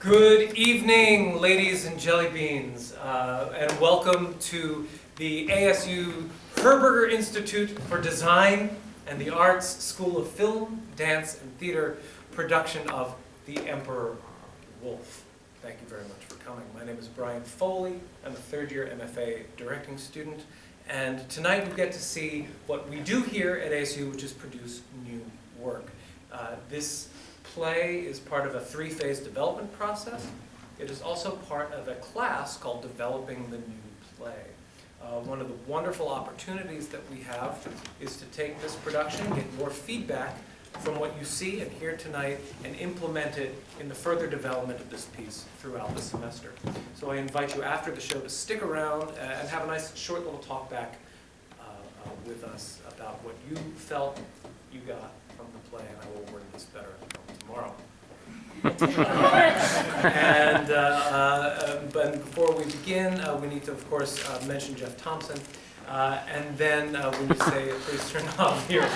Good evening, ladies and jelly beans, and welcome to the ASU Herberger Institute for Design and the Arts School of Film, Dance, and Theater production of The Emperor Wolf. Thank you very much for coming. My name is Brian Foley. I'm a third-year MFA directing student, and tonight we get to see what we do here at ASU, which is produce new work. This play is part of a three-phase development process. It is also part of a class called Developing the New Play. One of the wonderful opportunities that we have is to take this production, get more feedback from what you see and hear tonight, and implement it in the further development of this piece throughout the semester. So I invite you after the show to stick around and have a nice short little talk back with us about what you felt you got from the play, and I will word this better tomorrow. But before we begin, we need to, of course, mention Jeff Thompson. And then when you say, please turn off your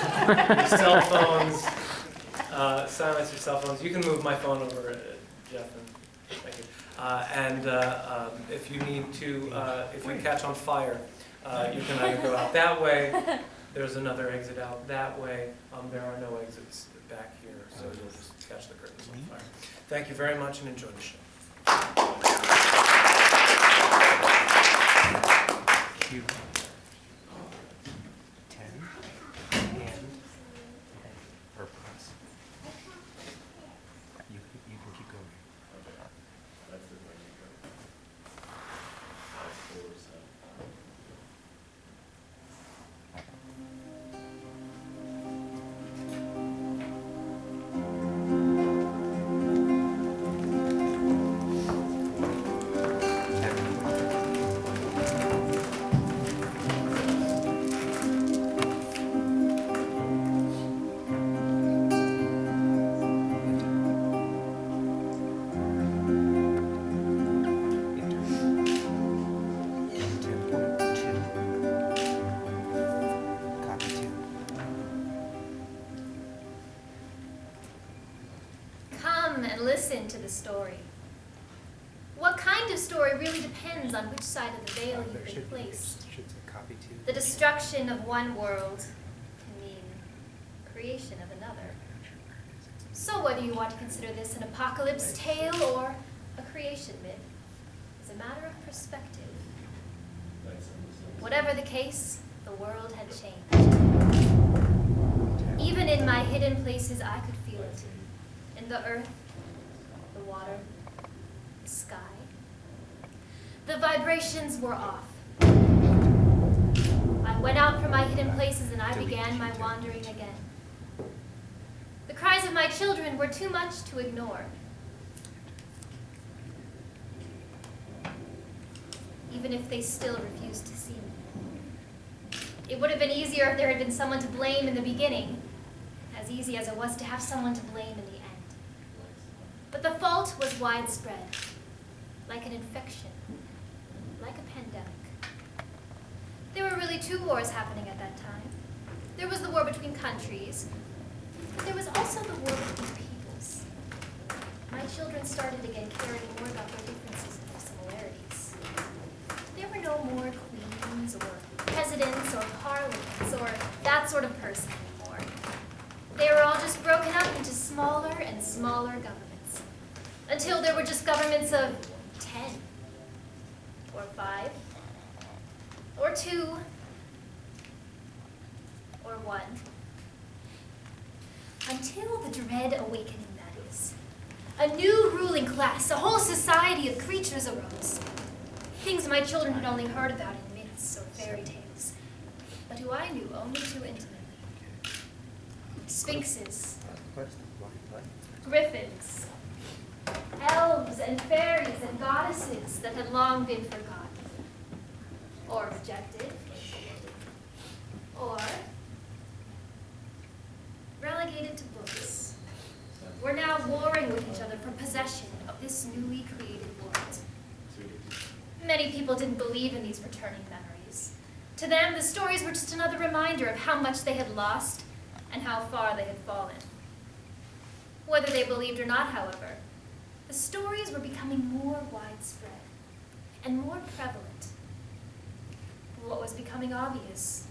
cell phones, silence your cell phones. You can move my phone over, Jeff. Thank you. If you need to, if you catch on fire, you can either go out that way. There's another exit out that way. There are no exits back here, so you'll just catch the curtains on fire. Thank you very much and enjoy the show. Cue. 10 and purpose. You can keep going. That's the way you go. Listen to the story. What kind of story really depends on which side of the veil you've been placed. The destruction of one world can mean creation of another. So whether you want to consider this an apocalypse tale or a creation myth is a matter of perspective. Whatever the case, the world had changed. Even in my hidden places, I could feel it. In the earth, the water, the sky. The vibrations were off. I went out from my hidden places and I began my wandering again. The cries of my children were too much to ignore. Even if they still refused to see me. It would have been easier if there had been someone to blame in the beginning, as easy as it was to have someone to blame in the end. But the fault was widespread, like an infection, like a pandemic. There were really two wars happening at that time. There was the war between countries, but there was also the war between peoples. My children started again caring more about their differences and their similarities. There were no more queens or presidents or parliaments or that sort of person anymore. They were all just broken up into smaller and smaller governments. Until there were just governments of 10, or 5, or 2, or 1. Until the dread awakening, that is. A new ruling class, a whole society of creatures arose. Things my children had only heard about in myths or fairy tales, but who I knew only too intimately. Sphinxes, griffins, elves and fairies and goddesses that had long been forgotten, or rejected, or relegated to books, were now warring with each other for possession of this newly created world. Many people didn't believe in these returning memories. To them, the stories were just another reminder of how much they had lost and how far they had fallen. Whether they believed or not, however, the the stories were becoming more widespread and more prevalent. What was becoming obvious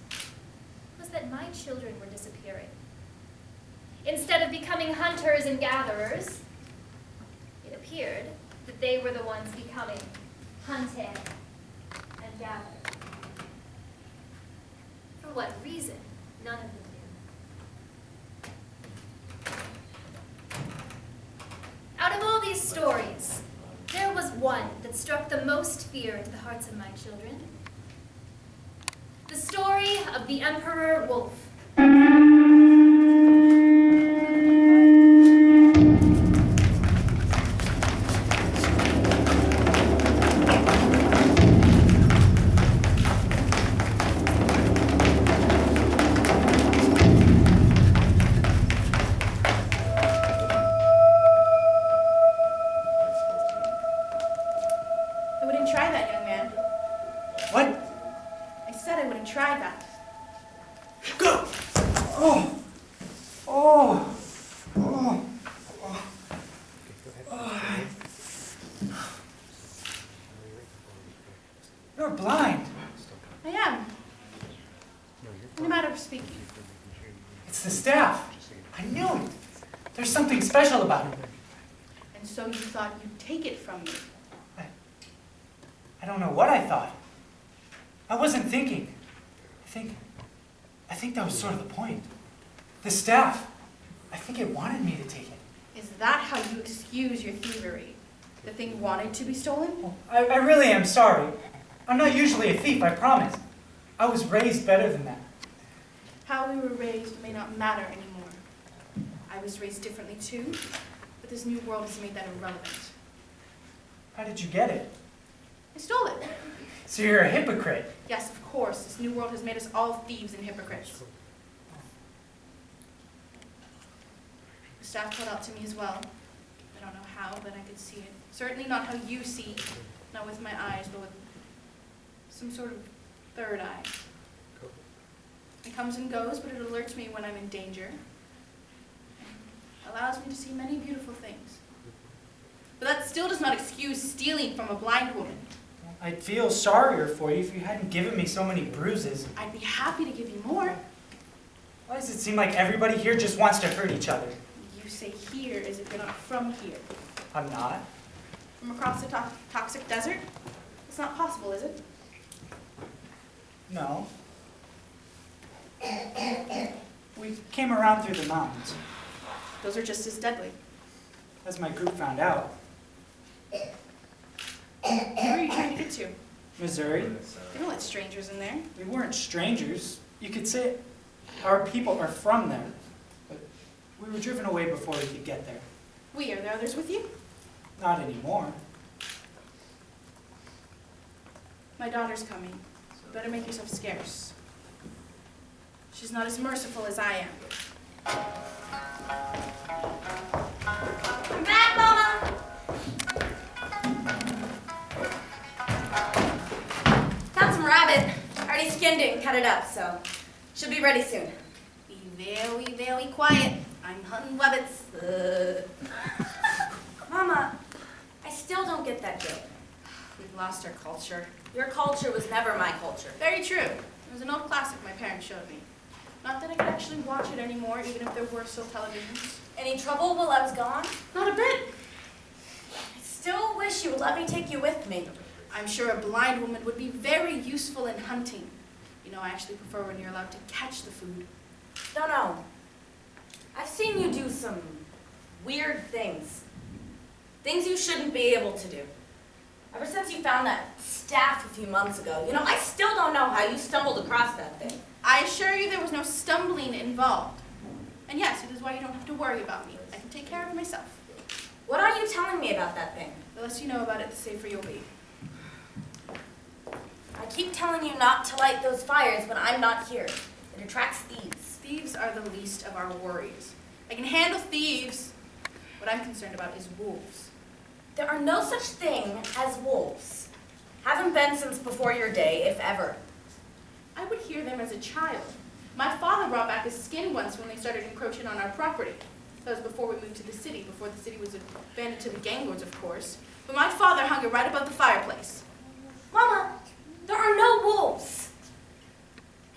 was that my children were disappearing. Instead of becoming hunters and gatherers, it appeared that they were the ones becoming hunted and gathered. For what reason, none of them knew. Out of all these stories, there was one that struck the most fear into the hearts of my children. The story of the Emperor Wolf. I wouldn't try that, young man. What? I said I wouldn't try that. Go! Oh! Oh! Oh! Okay, go ahead. You're blind. I am, No, you're in a fine. matter of speaking. It's the staff. I knew it. There's something special about it. And so you thought you'd take it from me. I don't know what I thought. I wasn't thinking. I think that was sort of the point. The staff. I think it wanted me to take it. Is that how you excuse your thievery? The thing wanted to be stolen? I really am sorry. I'm not usually a thief, I promise. I was raised better than that. How we were raised may not matter anymore. I was raised differently too, but this new world has made that irrelevant. How did you get it? I stole it. So you're a hypocrite. Yes, of course, this new world has made us all thieves and hypocrites. The staff called out to me as well. I don't know how, but I could see it. Certainly not how you see, not with my eyes, but with some sort of third eye. It comes and goes, but it alerts me when I'm in danger. It allows me to see many beautiful things. But that still does not excuse stealing from a blind woman. I'd feel sorrier for you if you hadn't given me so many bruises. I'd be happy to give you more. Why does it seem like everybody here just wants to hurt each other? You say here as if you're not from here. I'm not. From across the toxic desert? It's not possible, is it? No. We came around through the mountains, Those are just as deadly. as my group found out. Where are you trying to get to? Missouri, They don't let strangers in there. we weren't strangers. You could say our people are from there, but we were driven away before we could get there. Are there others with you? Not anymore. My daughter's coming. You better make yourself scarce. She's not as merciful as I am. I'm back, Mama! Found some rabbit. Already skinned it and cut it up, so should be ready soon. Be very, very quiet. I'm hunting rabbits. Mama, I still don't get that joke. We've lost our culture. Your culture was never my culture. Very true. It was an old classic my parents showed me. Not that I could actually watch it anymore, even if there were still televisions. Any trouble while I was gone? Not a bit. I still wish you would let me take you with me. I'm sure a blind woman would be very useful in hunting. You know, I actually prefer when you're allowed to catch the food. No. I've seen you do some weird things. Things you shouldn't be able to do. Ever since you found that staff a few months ago, you know, I still don't know how you stumbled across that thing. I assure you there was no stumbling involved. And yes, it is why you don't have to worry about me. I can take care of it myself. What are you telling me about that thing? The less you know about it, the safer you'll be. I keep telling you not to light those fires when I'm not here. It attracts thieves. Thieves are the least of our worries. I can handle thieves. What I'm concerned about is wolves. There are no such thing as wolves. Haven't been since before your day, if ever. I would hear them as a child. My father brought back a skin once when they started encroaching on our property. That was before we moved to the city, before the city was abandoned to the gang lords, of course. But my father hung it right above the fireplace. Mama, there are no wolves.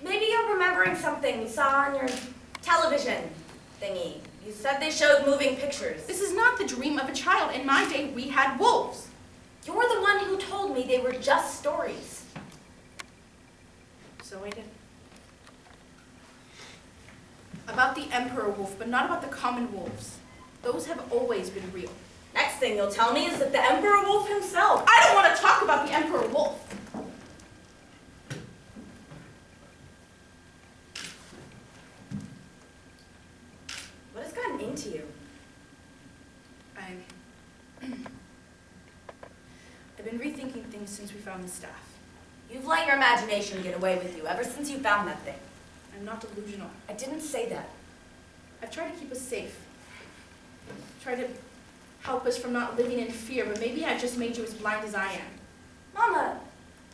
Maybe you're remembering something you saw on your television thingy. You said they showed moving pictures. This is not the dream of a child. In my day, we had wolves. You're the one who told me they were just stories. So I did. About the emperor wolf, but not about the common wolves. Those have always been real. Next thing you'll tell me is that the Emperor Wolf himself. I don't want to talk about the emperor wolf. What has gotten into you? I've been rethinking things since we found the staff. You've let your imagination get away with you ever since you found that thing. I'm not delusional. I didn't say that. I've tried to keep us safe. Tried to help us from not living in fear, but maybe I just made you as blind as I am. Mama,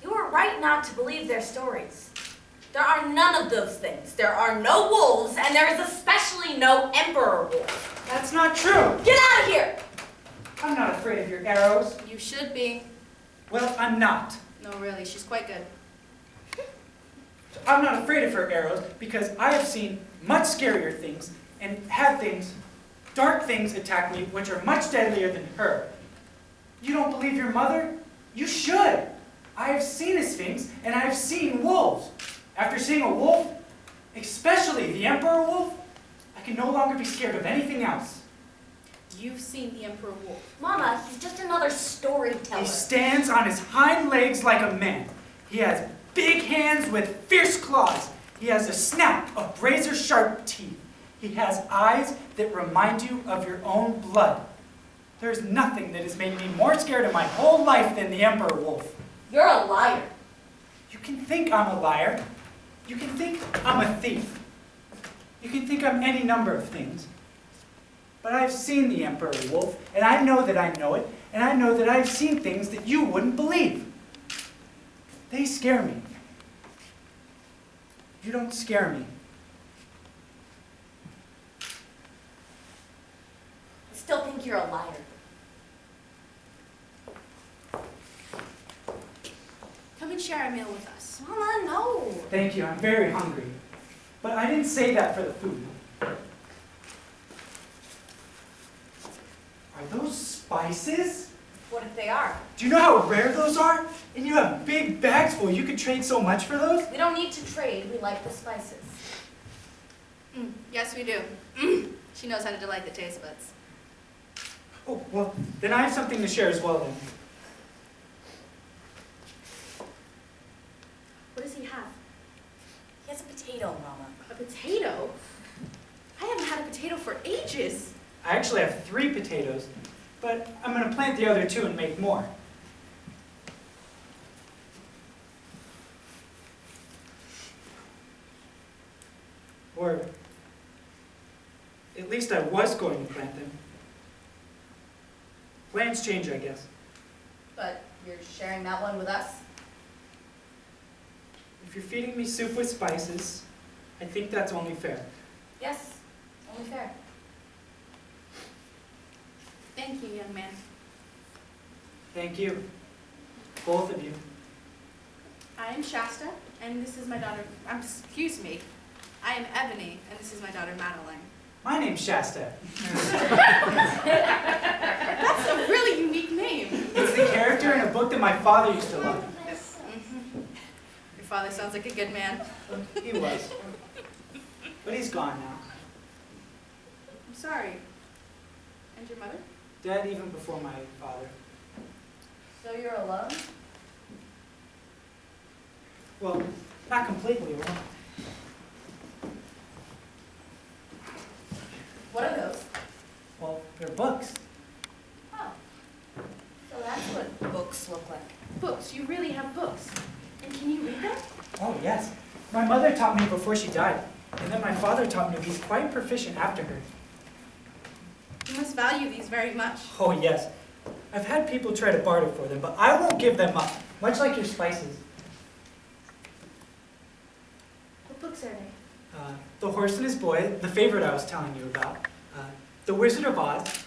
you were right not to believe their stories. There are none of those things. There are no wolves, and there is especially no Emperor Wolf. That's not true. Get out of here! I'm not afraid of your arrows. You should be. Well, I'm not. No, really, she's quite good. I'm not afraid of her arrows because I have seen much scarier things and had things, dark things attack me which are much deadlier than her. You don't believe your mother? You should. I have seen a sphinx and I have seen wolves. After seeing a wolf, especially the Emperor Wolf, I can no longer be scared of anything else. You've seen the emperor wolf. Mama, he's just another storyteller. He stands on his hind legs like a man. He has big hands with fierce claws. He has a snout of razor-sharp teeth. He has eyes that remind you of your own blood. There's nothing that has made me more scared in my whole life than the Emperor Wolf. You're a liar. You can think I'm a liar. You can think I'm a thief. You can think I'm any number of things. But I've seen the Emperor Wolf, and I know that I know it, and I know that I've seen things that you wouldn't believe. They scare me. You don't scare me. I still think you're a liar. Come and share a meal with us. Mama, no. Thank you, I'm very hungry. But I didn't say that for the food. Are those spices? What if they are? Do you know how rare those are? And you have big bags full. You could trade so much for those? We don't need to trade. We like the spices. Yes, we do. She knows how to delight the taste buds. Oh, well, then I have something to share as well then. What does he have? He has a potato, Mama. A potato? I haven't had a potato for ages. I actually have 3 potatoes, but I'm going to plant the other 2 and make more. Or at least I was going to plant them. Plans change, I guess. But you're sharing that one with us? If you're feeding me soup with spices, I think that's only fair. Yes, only fair. Thank you, young man. Thank you, both of you. I am Shasta, and this is my daughter. Excuse me. I am Ebony, and this is my daughter Madeline. My name's Shasta. That's a really unique name. It's the character in a book that my father used to love. Your father sounds like a good man. He was. But he's gone now. I'm sorry. And your mother? Dead even before my father. So you're alone? Well, not completely alone. What are those? Well, they're books. Oh. So that's what books look like. Books. You really have books. And can you read them? Oh, yes. My mother taught me before she died. And then my father taught me he's quite proficient after her. You must value these very much. Oh, yes. I've had people try to barter for them, but I won't give them up. Much like your spices. What books are they? The Horse and His Boy, the favorite I was telling you about. The Wizard of Oz.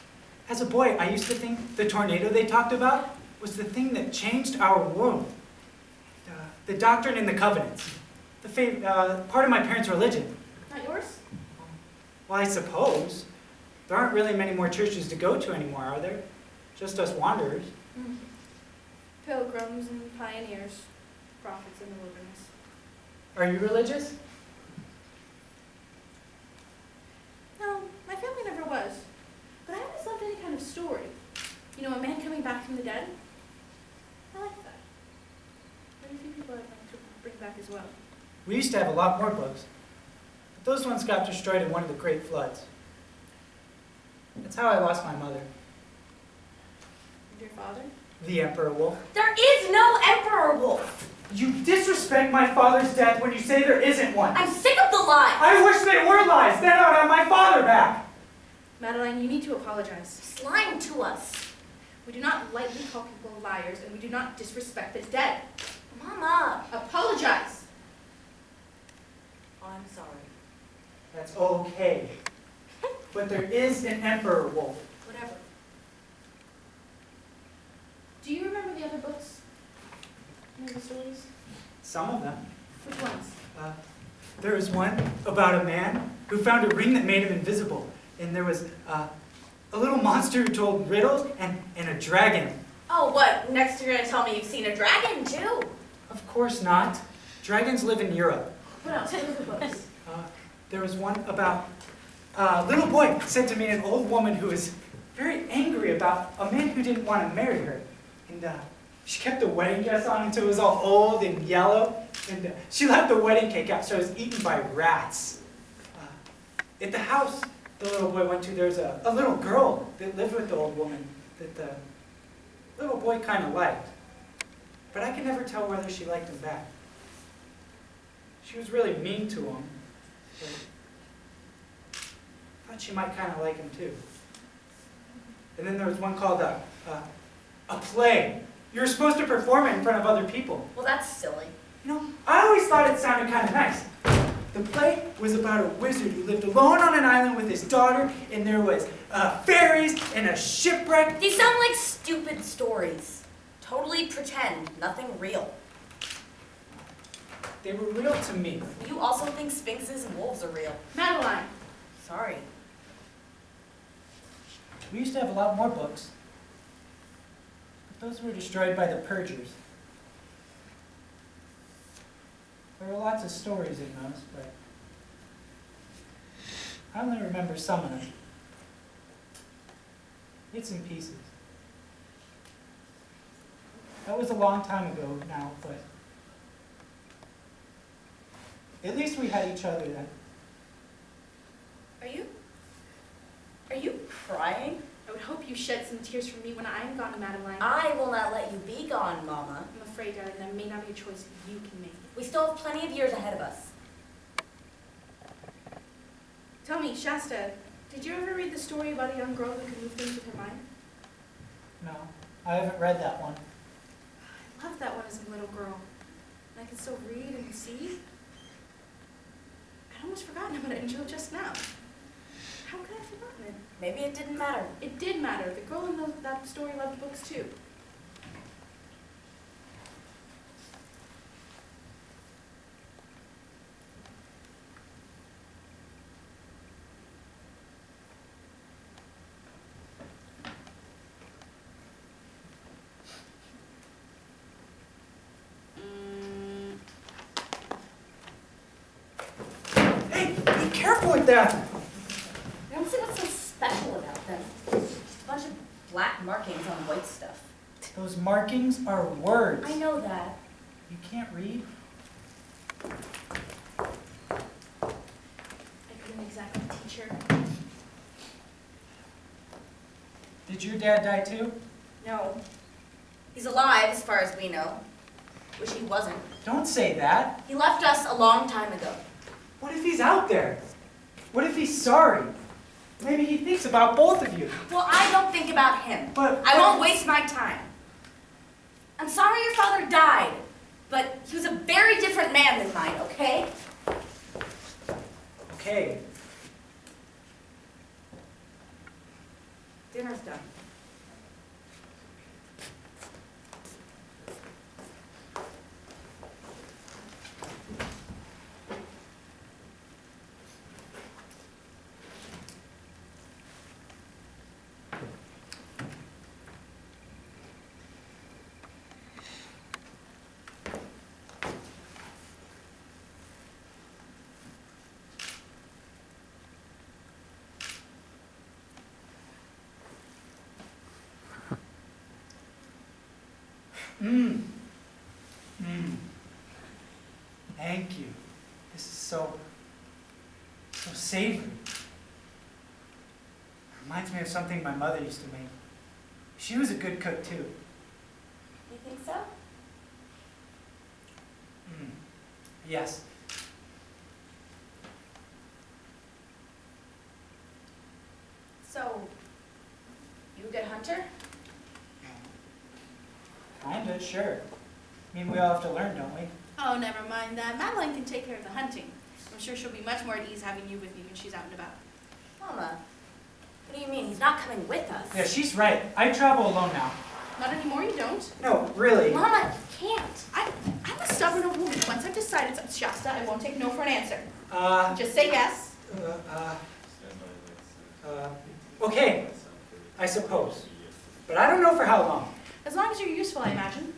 As a boy, I used to think the tornado they talked about was the thing that changed our world. The Doctrine and the Covenants. Part of my parents' religion. Not yours? Well, I suppose. There aren't really many more churches to go to anymore, are there? Just us wanderers. Pilgrims and pioneers, prophets in the wilderness. Are you religious? No, my family never was. But I always loved any kind of story. You know, a man coming back from the dead. I like that. Very few people I'd like to bring back as well. We used to have a lot more books. But those ones got destroyed in one of the great floods. That's how I lost my mother. And your father? The Emperor Wolf. There is no Emperor Wolf. You disrespect my father's death when you say there isn't one. I'm sick of the lies. I wish they were lies. Then I would have my father back. Madeline, you need to apologize. He's lying to us. We do not lightly call people liars, and we do not disrespect the dead. Mama. Apologize! Oh, I'm sorry. That's okay. But there is an Emperor Wolf. Whatever. Do you remember the other books? Any of the stories? Some of them. Which ones? There was one about a man who found a ring that made him invisible. And there was a little monster who told riddles and a dragon. Oh, what? Next you're going to tell me you've seen a dragon, too. Of course not. Dragons live in Europe. What else? What are the books? There was one about a little boy sent to meet an old woman who was very angry about a man who didn't want to marry her. And she kept the wedding dress on until it was all old and yellow. And she left the wedding cake out so it was eaten by rats. At the house the little boy went to, there was a little girl that lived with the old woman that the little boy kind of liked. But I could never tell whether she liked him back. She was really mean to him. But I thought she might kind of like him too. And then there was one called a play. You were supposed to perform it in front of other people. Well, that's silly. You know, I always thought it sounded kind of nice. The play was about a wizard who lived alone on an island with his daughter, and there was fairies and a shipwreck. These sound like stupid stories. Totally pretend, nothing real. They were real to me. You also think sphinxes and wolves are real. Madeline! Sorry. We used to have a lot more books. But those were destroyed by the purgers. There were lots of stories in those, but I only remember some of them. Bits and pieces. That was a long time ago now, but at least we had each other then. Are you crying? I would hope you shed some tears for me when I am gone, Madeline. I will not let you be gone, Mama. I'm afraid, darling, that may not be a choice you can make. We still have plenty of years ahead of us. Tell me, Shasta, did you ever read the story about a young girl who could move things with her mind? No, I haven't read that one. I loved that one as a little girl. And I could still read and see. I'd almost forgotten about it until just now. How could I have forgotten it? Maybe it didn't matter. It did matter. The girl in that story loved books too. Hey, be careful with that! I don't see what's so special about them. Just a bunch of black markings on white stuff. Those markings are words. I know that. You can't read? I couldn't exactly teach her. Did your dad die too? No. He's alive, as far as we know. Wish he wasn't. Don't say that. He left us a long time ago. What if he's out there? What if he's sorry? Maybe he thinks about both of you. Well, I don't think about him. But I won't waste my time. I'm sorry your father died, but he was a very different man than mine, okay? Okay. Dinner's done. Mmm. Mmm. Thank you. This is so savory. Reminds me of something my mother used to make. She was a good cook too. You think so? Mm. Yes. So, you a good hunter? Kinda, sure. I mean, we all have to learn, don't we? Oh, never mind that. Madeline can take care of the hunting. I'm sure she'll be much more at ease having you with me when she's out and about. Mama, what do you mean? He's not coming with us. Yeah, she's right. I travel alone now. Not anymore, you don't. No, really. Mama, you can't. I'm a stubborn old woman. Once I've decided something, Shasta, I won't take no for an answer. Uh, Just say yes. Okay, I suppose. But I don't know for how long. As long as you're useful, I imagine.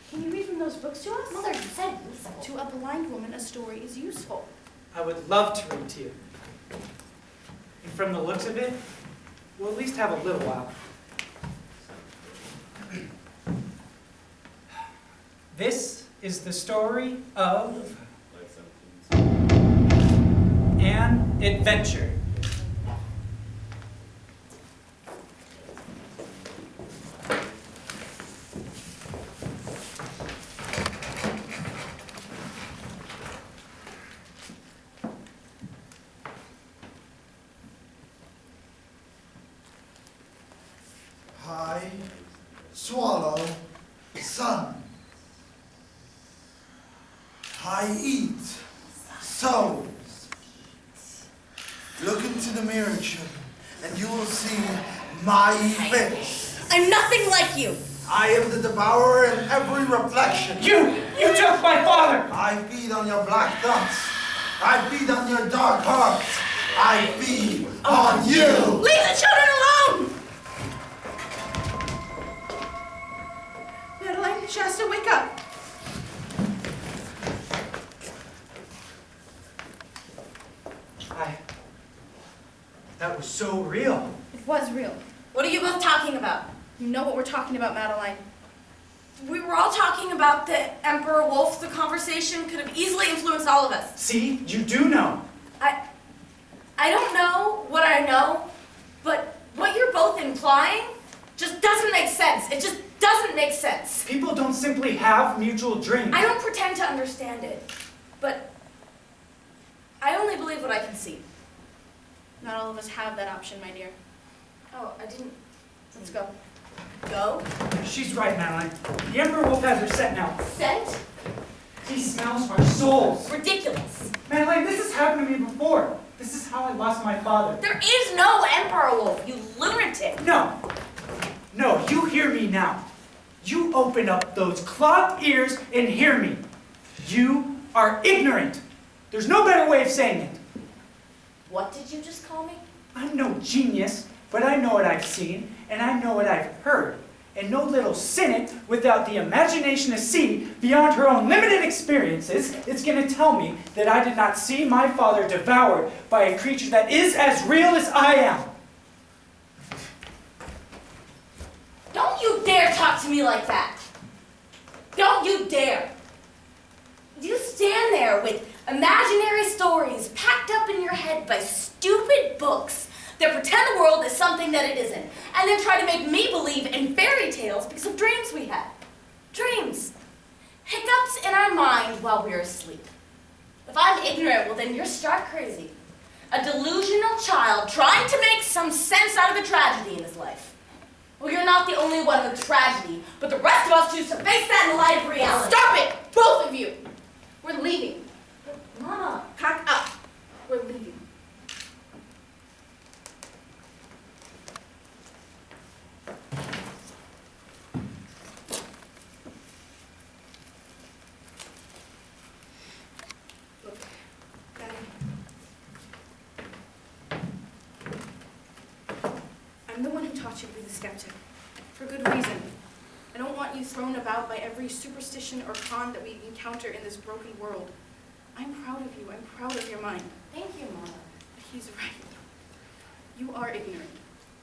Can you read from those books to us? Mother, you said useful. To a blind woman, a story is useful. I would love to read to you. And from the looks of it, we'll at least have a little while. This is the story of an adventure. I swallow sun. I eat souls. Look into the mirror, children, and you will see my face. I'm nothing like you. I am the devourer in every reflection. You took my father! I feed on your black thoughts. I feed on your dark hearts. I feed on you. Leave the children alone! Madeline, Shasta, wake up. That was so real. It was real. What are you both talking about? You know what we're talking about, Madeline. We were all talking about the Emperor Wolf. The conversation could have easily influenced all of us. See, you do know. I don't know what I know, but what you're both implying just doesn't make sense. It just doesn't make sense. People don't simply have mutual dreams. I don't pretend to understand it, but I only believe what I can see. Not all of us have that option, my dear. Oh, I didn't. Let's go. Go? She's right, Madeline. The Emperor Wolf has her scent now. Scent? He smells our souls. Ridiculous. Madeline, this has happened to me before. This is how I lost my father. There is no Emperor Wolf, you lunatic. No, you hear me now. You open up those clogged ears and hear me. You are ignorant. There's no better way of saying it. What did you just call me? I'm no genius, but I know what I've seen, and I know what I've heard. And no little cynic without the imagination to see beyond her own limited experiences is going to tell me that I did not see my father devoured by a creature that is as real as I am. Don't you dare talk to me like that. Don't you dare. You stand there with imaginary stories packed up in your head by stupid books that pretend the world is something that it isn't, and then try to make me believe in fairy tales because of dreams we had. Dreams. Hiccups in our mind while we're asleep. If I'm ignorant, well then you're stark crazy. A delusional child trying to make some sense out of a tragedy in his life. Well, you're not the only one with tragedy, but the rest of us choose to face that in the light of reality. Stop it! Both of you! We're leaving. Mama. Pack up. We're leaving. I'm the one who taught you to be the skeptic, for good reason. I don't want you thrown about by every superstition or con that we encounter in this broken world. I'm proud of you. I'm proud of your mind. Thank you, Mama. But he's right. You are ignorant.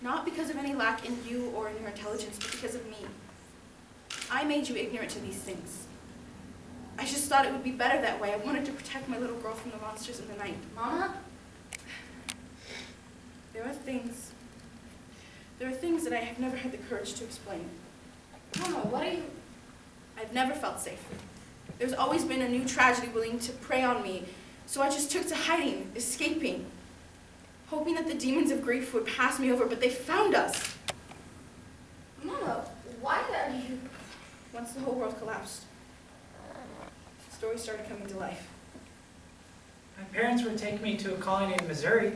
Not because of any lack in you or in your intelligence, but because of me. I made you ignorant to these things. I just thought it would be better that way. I wanted to protect my little girl from the monsters in the night. Mama? There are things that I have never had the courage to explain. Mama, what are you... I've never felt safe. There's always been a new tragedy willing to prey on me, so I just took to hiding, escaping, hoping that the demons of grief would pass me over, but they found us. Mama, why are you... Once the whole world collapsed, stories started coming to life. My parents were taking me to a colony in Missouri.